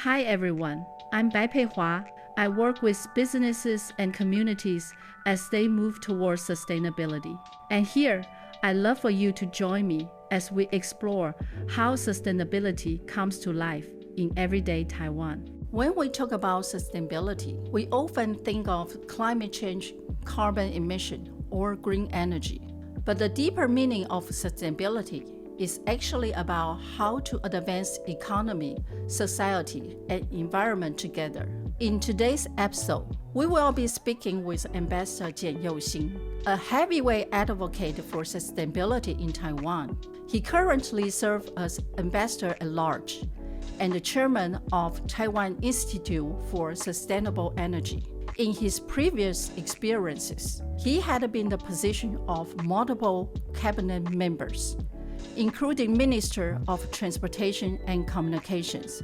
Hi everyone, I'm Pai Pei-hua. I work with businesses and communities as they move towards sustainability. And here, I'd love for you to join me as we explore how sustainability comes to life in everyday Taiwan. When we talk about sustainability, we often think of climate change, carbon emission, or green energy. But the deeper meaning of sustainability is actually about how to advance economy, society, and environment together. In today's episode, we will be speaking with Ambassador Chien You-hsin, a heavyweight advocate for sustainability in Taiwan. He currently serves as Ambassador-at-Large and the chairman of Taiwan Institute for Sustainable Energy. In his previous experiences, he had been the position of multiple cabinet members, including Minister of Transportation and Communications,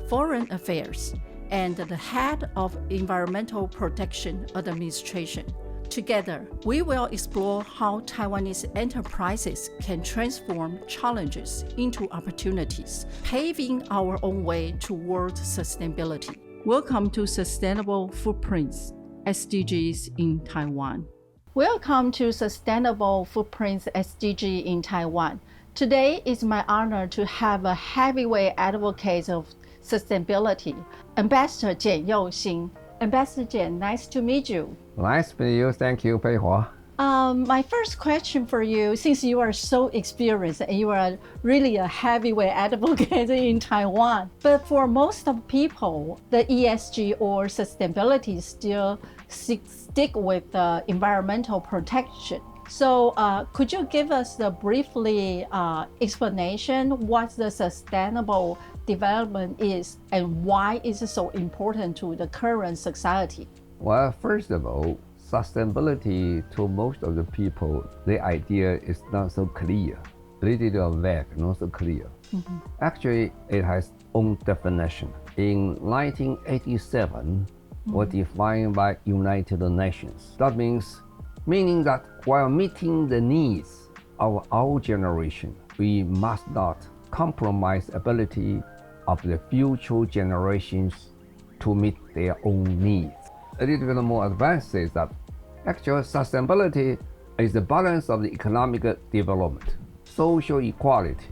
Foreign Affairs, and the head of Environmental Protection Administration. Together, we will explore how Taiwanese enterprises can transform challenges into opportunities, paving our own way towards sustainability. Welcome to Sustainable Footprints, SDGs in Taiwan. Welcome to Sustainable Footprints, SDG in Taiwan. Today, it's my honor to have a heavyweight advocate of sustainability, Ambassador Chien You-hsin. Ambassador Chien, nice to meet you. Nice to meet you. Thank you, Pei-hua. My first question for you, since you are so experienced and you are really a heavyweight advocate in Taiwan, but for most of people, the ESG or sustainability still stick with environmental protection. So could you give us the briefly explanation what the sustainable development is and why is it so important to the current society? Well, first of all, sustainability to most of the people, the idea is not so clear. A little vague, not so clear. Mm-hmm. Actually, it has own definition. In 1987, was defined by United Nations. That meaning that while meeting the needs of our generation, we must not compromise ability of the future generations to meet their own needs. A little bit more advanced says that actual sustainability is the balance of the economic development, social equality,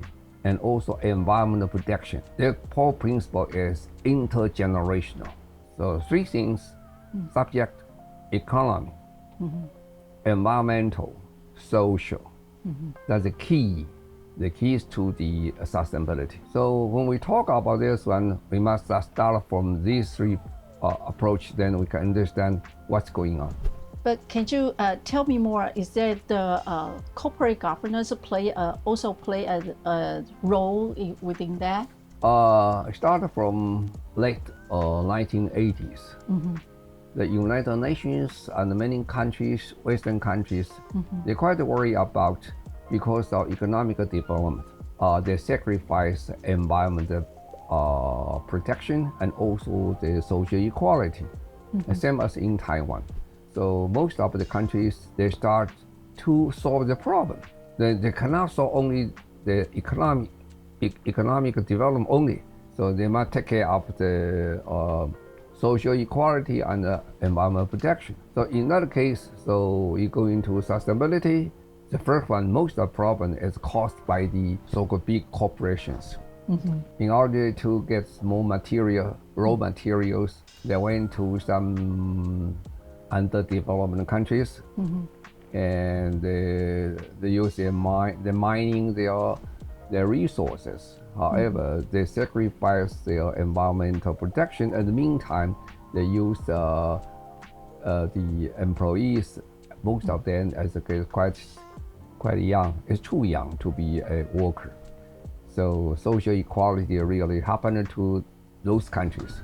and also environmental protection. The core principle is intergenerational. So three things: subject, economy, environmental, social. That's the key. The keys to the sustainability. So when we talk about this one, we must start from these three approach, then we can understand what's going on. But can you tell me more? Is that the corporate governance also play a role within that? It started from late 1980s. The United Nations and many countries, Western countries, they're quite worried about, because of economic development, they sacrifice environmental protection and also the social equality, same as in Taiwan. So most of the countries, they start to solve the problem. They cannot solve only the economic development only. So they must take care of the social equality and environmental protection. So in that case, so you go into sustainability. The first one, most of the problem is caused by the so-called big corporations. In order to get more material, raw materials, they went to some underdeveloped countries, and they use their mining their resources. However, they sacrifice their environmental protection. In the meantime, they use the employees, most of them as quite young. It's too young to be a worker. So social equality really happened to those countries.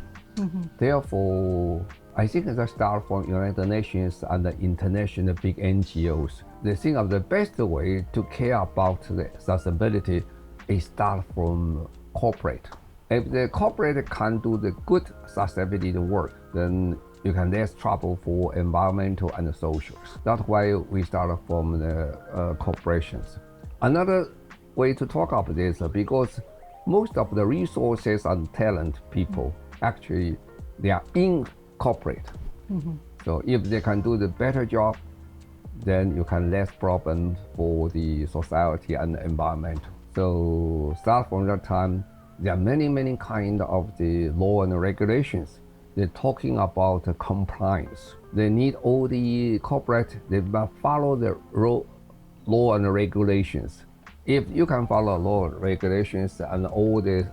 Therefore, I think it starts from United Nations and the international big NGOs. They think of the best way to care about the sustainability is start from corporate. If the corporate can do the good sustainability work, then you can less trouble for environmental and socials. That's why we start from the corporations. Another way to talk about this, because most of the resources and talent people actually they are in corporate. So if they can do the better job, then you can less problem for the society and the environment. So start from that time, there are many kind of the law and regulations. They're talking about compliance. They need all the corporate, they must follow the law and regulations. If you can follow law and regulations and all the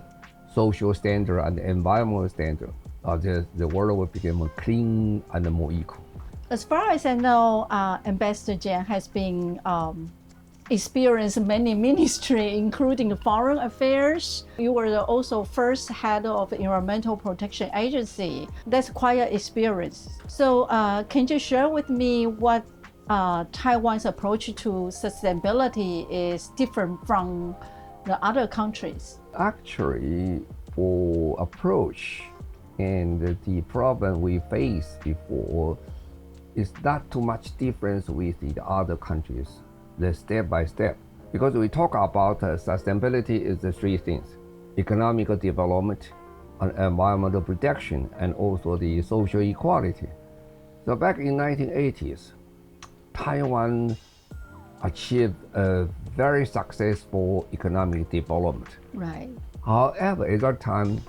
social standard and environmental standard, the world will become more clean and more equal. As far as I know, Ambassador Chien has been experienced many ministries, including foreign affairs. You were also first head of Environmental Protection Agency. That's quite an experience. So can you share with me what Taiwan's approach to sustainability is different from the other countries? Actually, for approach and the problem we faced before, is not too much difference with the other countries, the step by step. Because we talk about sustainability is the three things: economic development, and environmental protection, and also the social equality. So back in 1980s, Taiwan achieved a very successful economic development. Right. However, at that time,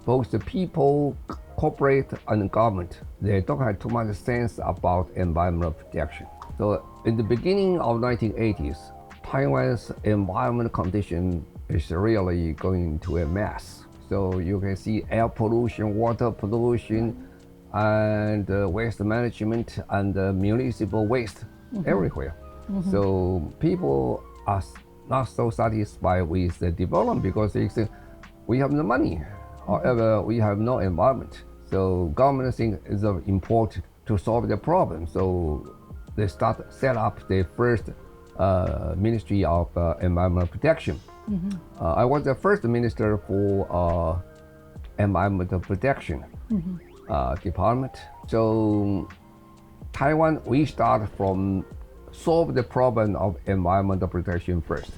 both the people, corporate and government, they don't have too much sense about environmental protection. So in the beginning of 1980s, Taiwan's environmental condition is really going into a mess. So you can see air pollution, water pollution, and waste management and municipal waste everywhere. So people are not so satisfied with the development because they say, we have no money, however, we have no environment. So government thinks it's important to solve the problem. So they set up the first Ministry of Environmental Protection. I was the first minister for environmental protection department. So Taiwan, we start from solve the problem of environmental protection first,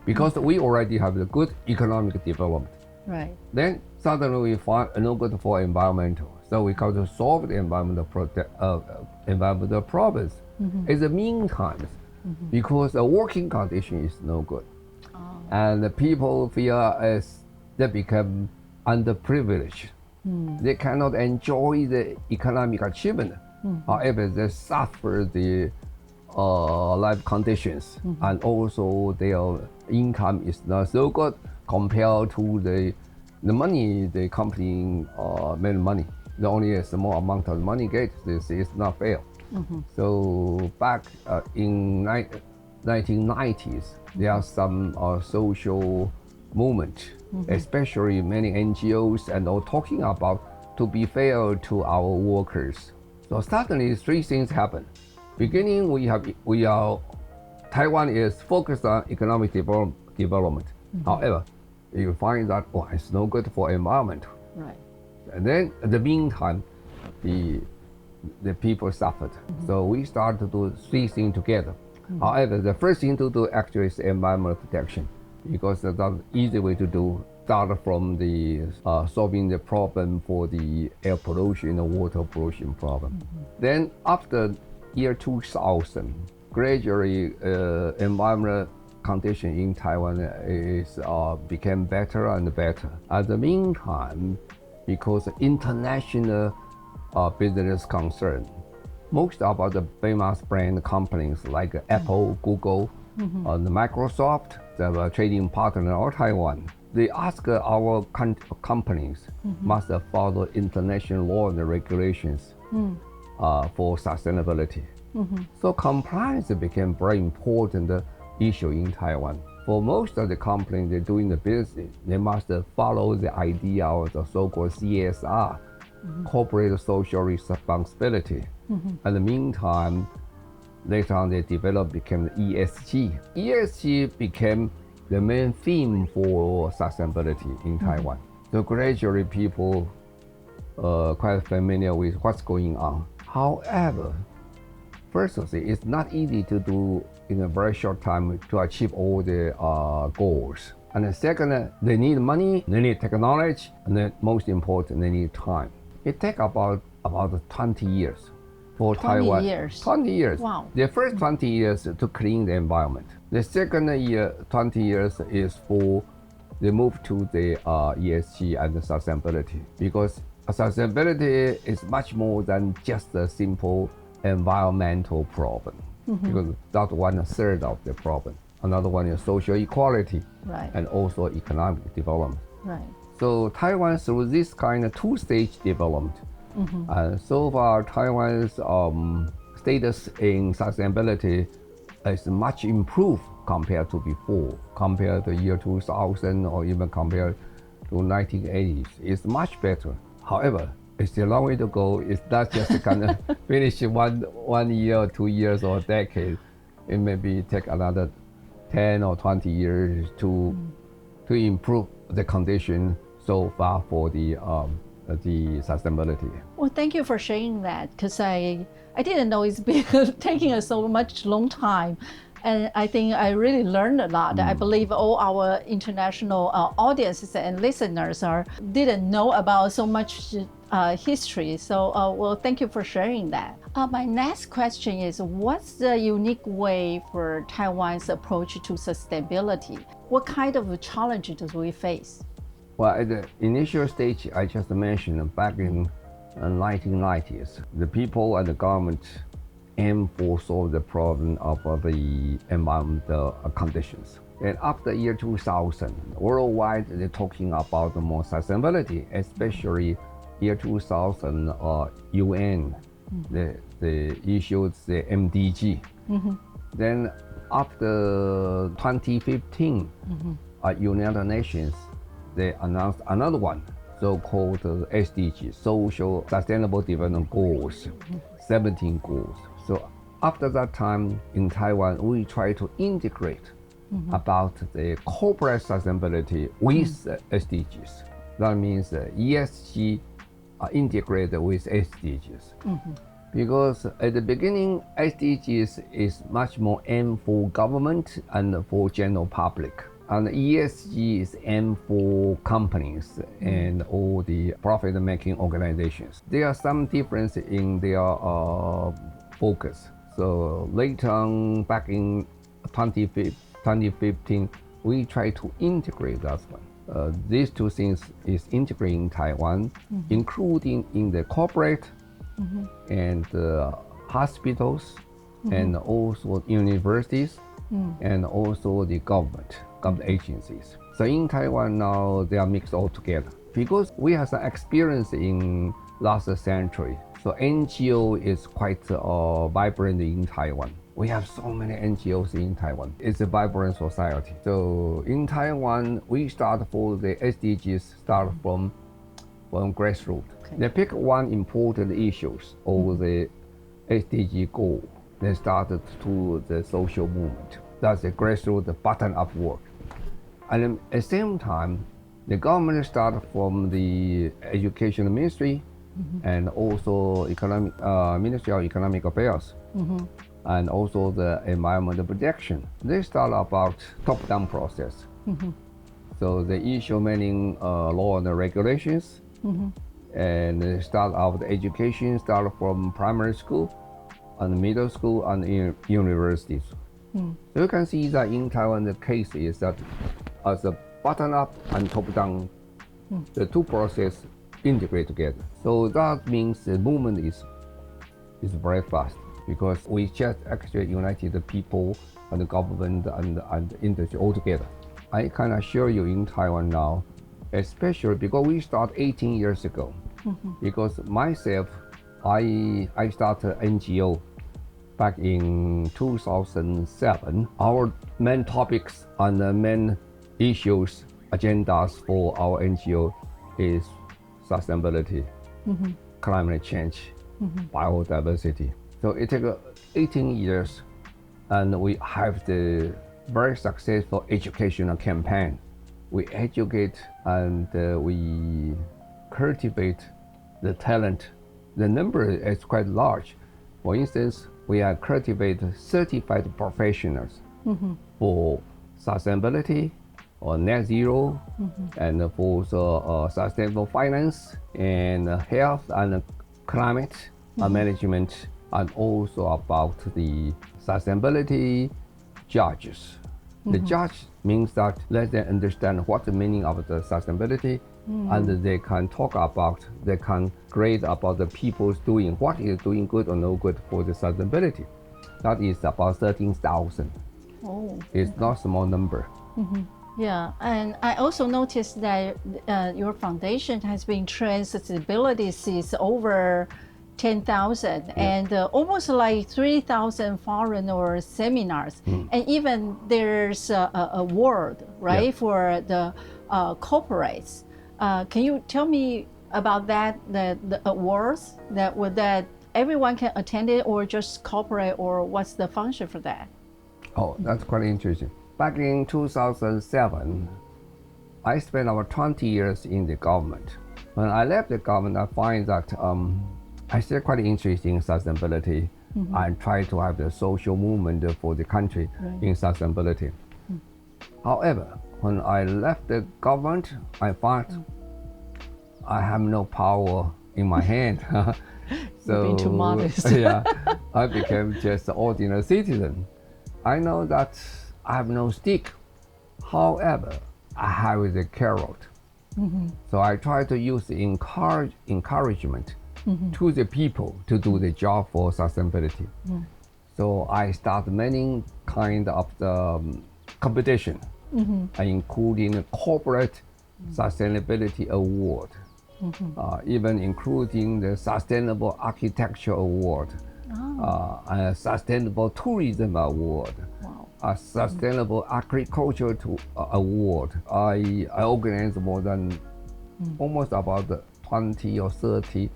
because we already have the good economic development. Right. Then suddenly we find no good for environmental, so we got to solve the environmental problems. In the meantime, because the working condition is no good, and the people feel as they become underprivileged. They cannot enjoy the economic achievement. However, they suffer the life conditions, and also their income is not so good compared to the money the company made money. The only a small amount of money get. This is not fair. So back in 1990s, there are some social movement, especially many NGOs, and all talking about to be fair to our workers. So suddenly three things happen. Beginning, Taiwan is focused on economic development. However, you find that it's no good for environment. Right. And then in the meantime, the people suffered. So we started to do three things together. However, the first thing to do actually is environmental protection, because that's the easy way to do. Start from the solving the problem for the air pollution and water pollution problem. Then after year 2000, gradually environmental condition in Taiwan became better and better. At the meantime, because international business concern, most of the famous brand companies like Apple, Google, and Microsoft, the trading partner of Taiwan, they ask our companies must follow international law and regulations for sustainability. So compliance became very important issue in Taiwan. For most of the companies they're doing the business, they must follow the idea of the so-called CSR, corporate social responsibility. In the meantime, later on they became ESG. ESG became the main theme for sustainability in Taiwan. So gradually people quite familiar with what's going on. However, firstly, it's not easy to do in a very short time to achieve all the goals. And the second, they need money, they need technology, and then most important, they need time. It takes about 20 years for 20 Taiwan. years. 20 years. Wow. The first 20 years to clean the environment. The second 20 years is for the move to the ESG and the sustainability, because sustainability is much more than just a simple environmental problem, because that's 1/3 of the problem. Another one is social equality, Right. and also economic development. Right. So Taiwan, through this kind of two-stage development, and so far Taiwan's status in sustainability is much improved compared to before, compared to year 2000 or even compared to 1980s. It's much better. However, it's a long way to go. It's not just kind of finish one year or 2 years or a decade. It maybe take another 10 or 20 years to improve the condition so far for the sustainability. Well, thank you for sharing that, because I didn't know it's been taking us so much long time. And I think I really learned a lot. I believe all our international audiences and listeners didn't know about so much history. So, well, thank you for sharing that. My next question is, what's the unique way for Taiwan's approach to sustainability? What kind of challenges do we face? Well, at the initial stage, I just mentioned back in 1990s, the people and the government aim for solve the problem of the environmental conditions. And after year 2000, worldwide they're talking about the more sustainability, especially year 2000 UN, the issued the MDG. Then after 2015, United Nations, they announced another one, so-called SDGs, Social Sustainable Development Goals, 17 goals. So after that time in Taiwan, we try to integrate about the corporate sustainability with SDGs. That means ESG are integrated with SDGs. Because at the beginning, SDGs is much more aimed for government and for general public. And ESG is aimed for companies and all the profit-making organizations. There are some difference in their focus. So later on, back in 2015, we try to integrate that one. These two things is integrating in Taiwan, including in the corporate and hospitals, and also universities, and also the government agencies. So in Taiwan now, they are mixed all together. Because we have some experience in last century, so NGO is quite vibrant in Taiwan. We have so many NGOs in Taiwan. It's a vibrant society. So in Taiwan, we start for the SDGs, start from grassroots. Okay. They pick one important issues over the SDG goal. They started to the social movement. That's the grassroots bottom-up work. And at the same time, the government started from the Education Ministry and also Ministry of Economic Affairs, and also the Environmental Protection. They start about top-down process. So they issue many law and regulations, and they start out the education, start from primary school and middle school and universities. So you can see that in Taiwan, the case is that as a bottom-up and top-down, the two processes integrate together. So that means the movement is very fast, because we just actually united the people and the government and industry all together. I can assure you in Taiwan now, especially because we started 18 years ago. Because myself, I started NGO back in 2007. Our main topics and the main issues, agendas for our NGO is sustainability, climate change, biodiversity. So it took 18 years, and we have the very successful educational campaign. We educate and we cultivate the talent. The number is quite large. For instance, we have cultivated certified professionals for sustainability, net zero, and for sustainable finance and health and climate management, and also about the sustainability judges. The judge means that let them understand what the meaning of the sustainability, and they can talk about, they can grade about the people's doing, what is doing good or no good for the sustainability. That is about 13,000. Oh, it's not a small number. Yeah, and I also noticed that your foundation has been trained sustainability since over 10,000 and almost like 3,000 foreign or seminars. And even there's a award, right, for the corporates. Can you tell me about that, the awards that everyone can attend it, or just corporate, or what's the function for that? Oh, that's quite interesting. Back in 2007, I spent over 20 years in the government. When I left the government, I find that I still quite interested in sustainability and try to have the social movement for the country in sustainability. However, when I left the government, I found I have no power in my hand. So, being too modest. Yeah, I became just an ordinary citizen. I know that I have no stick. However, I have the carrot. So I try to use the encouragement to the people to do the job for sustainability. So I start many kind of the competition, including a corporate sustainability award, even including the Sustainable Architecture Award, a Sustainable Tourism Award, a Sustainable Agriculture Award. I organized more than almost about 20 or 30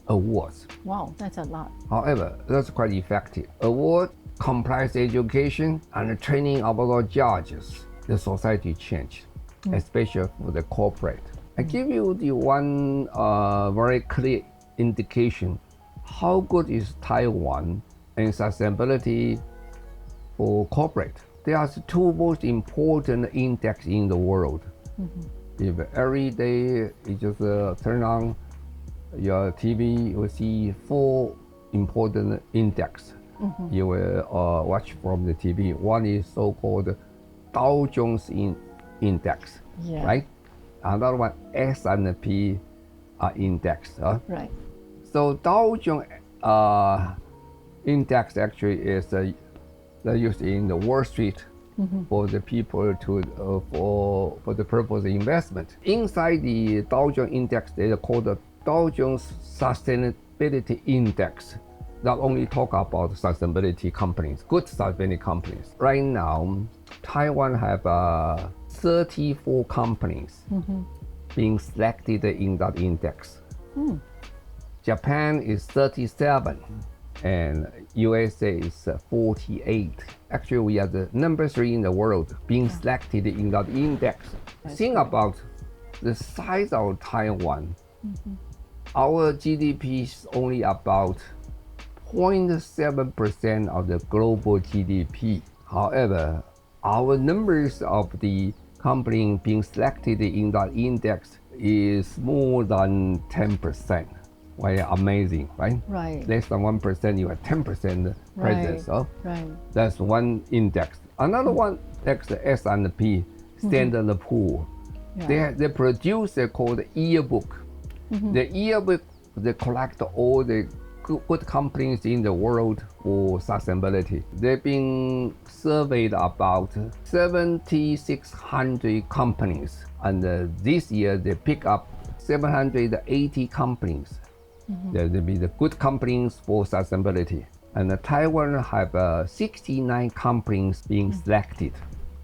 awards. Wow, that's a lot. However, that's quite effective. Award, compliance education, and training of our judges. The society changed, especially for the corporate. I give you the one very clear indication how good is Taiwan in sustainability for corporate. There are two most important index in the world. If every day you just turn on your TV, you will see 4 important index. You will watch from the TV. One is so-called Dow Jones Index, right? Another one S&P Index. Right. So Dow Jones Index actually is used in the Wall Street for the people to for the purpose of investment. Inside the Dow Jones Index, they are called the Dow Jones Sustainability Index. That only talk about sustainability companies, good sustainability companies. Right now, Taiwan have 34 companies being selected in that index. Japan is 37, and USA is 48. Actually, we are the number 3 in the world being selected in that index. Think about the size of Taiwan. Our GDP is only about 0.7% of the global GDP. However, our numbers of the companies being selected in that index is more than 10%. Well, amazing, right? Right. Less than 1%, you have 10% presence. Right. That's one index. Another one is the S&P Standard Poor. They produce a called yearbook. The yearbook, they collect all the good companies in the world for sustainability. They've been surveyed about 7,600 companies, and this year they pick up 780 companies. They'll be the good companies for sustainability. And Taiwan have 69 companies being selected.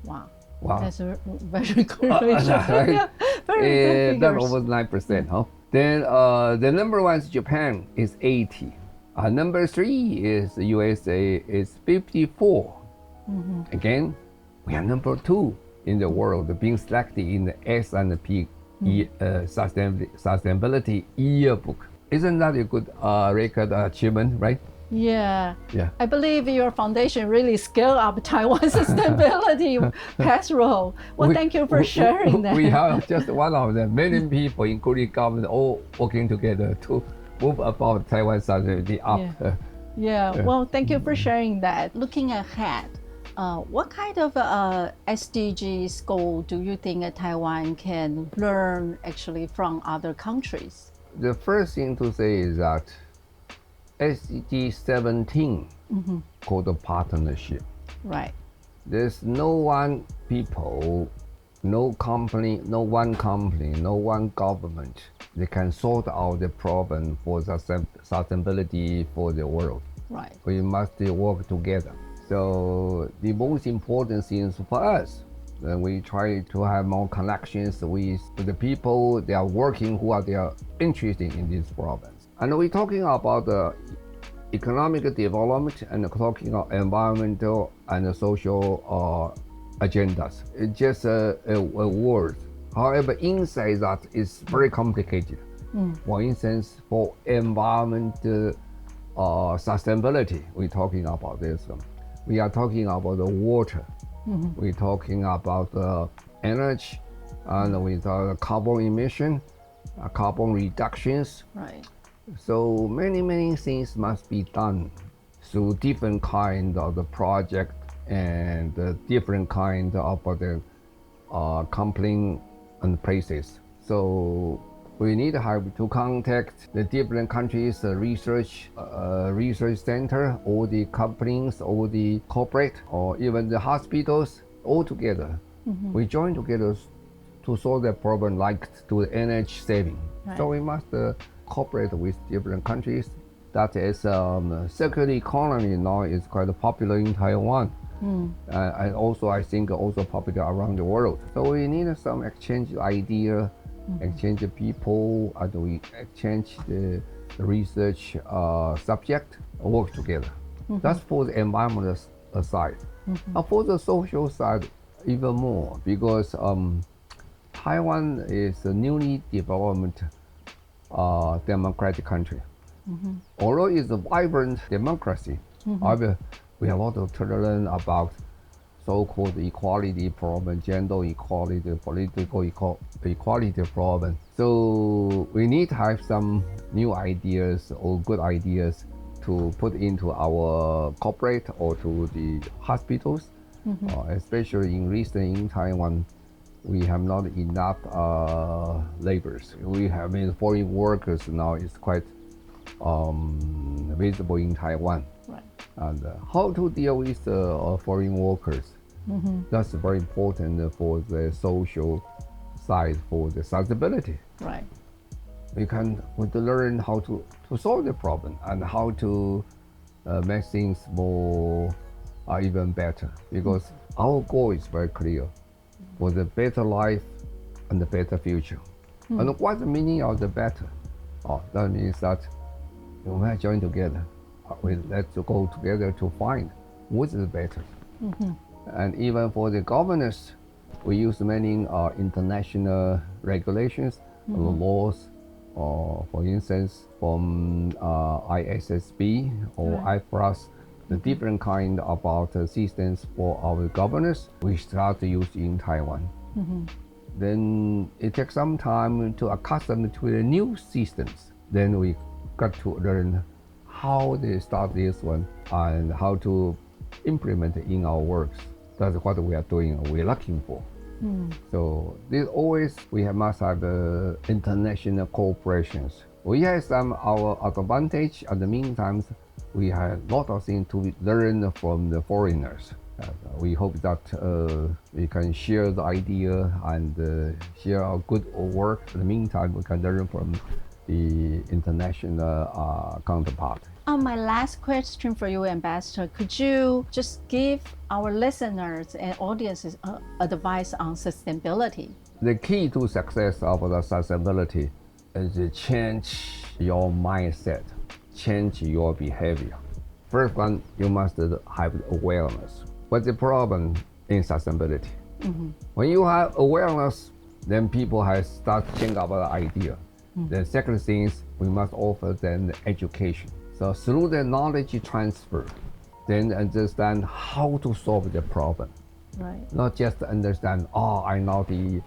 Wow. Wow. That's a very good ratio. Right? Yeah, very good That's figures. over 9%. Huh? Then the number 1 is Japan, is 80. Number 3 is USA, is 54. Again, we are number 2 in the world being selected in the S&P Sustainability Yearbook. Isn't that a good record achievement, right? Yeah. Yeah. I believe your foundation really scaled up Taiwan sustainability casserole. Well, thank you for sharing that. We are just one of the many people, including government, all working together to move about Taiwan sustainability up. Yeah. Well, thank you for sharing that. Looking ahead, what kind of SDGs goal do you think Taiwan can learn actually from other countries? The first thing to say is that SDG 17 called the partnership. Right. There's no one people, no company, no one government that can sort out the problem for sustainability for the world. Right. We must work together. So the most important things for us, we try to have more connections with the people they are working they are interested in these problems. And we're talking about the economic development and talking about environmental and social agendas. It's just a word. However, inside that is very complicated. For instance, for environment sustainability, we're talking about this one. We are talking about the water. We're talking about the energy, and we talk carbon emission, carbon reductions. Right. So many things must be done through different kind of the project and different kind of the company and places. So we need to have to contact the different countries, research center, all the companies, all the corporate, or even the hospitals, all together. We join together to solve the problem, like to the energy saving. Right. So we must cooperate with different countries. That is circular economy now is quite popular in Taiwan. And also I think also popular around the world. So we need some exchange idea, exchange people, and we exchange the research subject, work together. That's for the environmental side. For the social side, even more, because Taiwan is a newly developed democratic country. Although it's a vibrant democracy, however, we have a lot to learn about so-called equality problem, gender equality, political equality problem. So we need to have some new ideas or good ideas to put into our corporate or to the hospitals, especially in Taiwan. We have not enough laborers. We have foreign workers now is quite visible in Taiwan. Right. And how to deal with foreign workers. That's very important for the social side, for the sustainability. Right. We want to learn how to solve the problem and how to make things more even better, because our goal is very clear, for the better life and the better future. And what's the meaning of the better? That means that we have joined together. Let's go together to find what is better. And even for the governance, we use many international regulations, laws, for instance, from ISSB or IPLUS, the different kind about systems for our governance, we start to use in Taiwan. Then it takes some time to accustom to the new systems. Then we got to learn how they start this one and how to implement it in our works. That's what we are doing, we're looking for. So this always, must have international cooperations. We have some our advantage. At the meantime, we have a lot of things to learn from the foreigners. We hope that we can share the idea and share our good work. In the meantime, we can learn from the international counterpart. My last question for you, Ambassador, could you just give our listeners and audiences advice on sustainability? The key to success of the sustainability is to change your mindset, change your behavior. First one, you must have awareness. What's the problem in sustainability? When you have awareness, then people have start to think about the idea. The second thing is we must offer them education. So through the knowledge transfer, then understand how to solve the problem. Right. Not just understand, I know the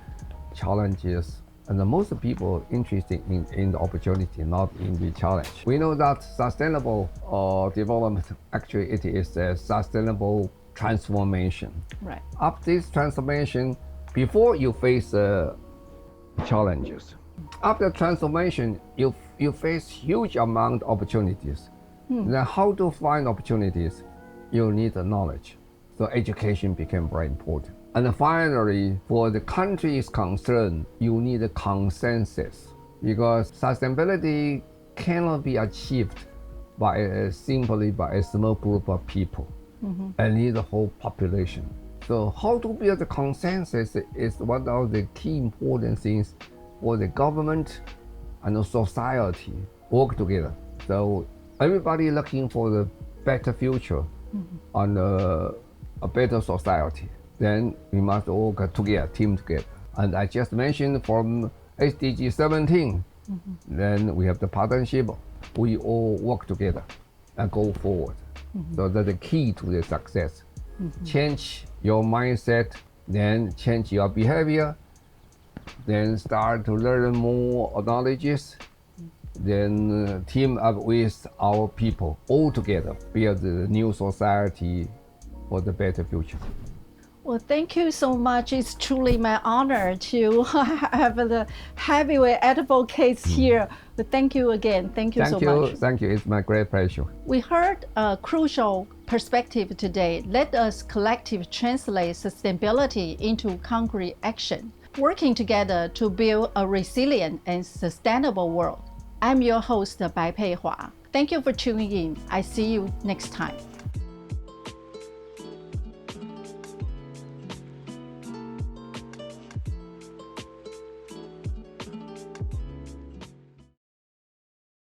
challenges. And the most people interested in the opportunity, not in the challenge. We know that sustainable development, actually it is a sustainable transformation. Right. After this transformation, before you face challenges, after transformation, you face huge amount of opportunities. Then how to find opportunities? You need the knowledge. So education became very important. And finally, for the country is concerned, you need a consensus, because sustainability cannot be achieved simply by a small group of people. And need the whole population. So how to build the consensus is one of the key important things for the government and the society work together. So everybody looking for the better future and a better society. Then we must all get together, team together. And I just mentioned from SDG 17, then we have the partnership. We all work together and go forward. So that's the key to the success. Change your mindset, then change your behavior, then start to learn more knowledges, then team up with our people all together, build the new society for the better future. Well, thank you so much. It's truly my honor to have the heavyweight advocates here. But thank you again. Thank you so much. Thank you. It's my great pleasure. We heard a crucial perspective today. Let us collectively translate sustainability into concrete action, working together to build a resilient and sustainable world. I'm your host, Pai Pei-hua. Thank you for tuning in. I see you next time.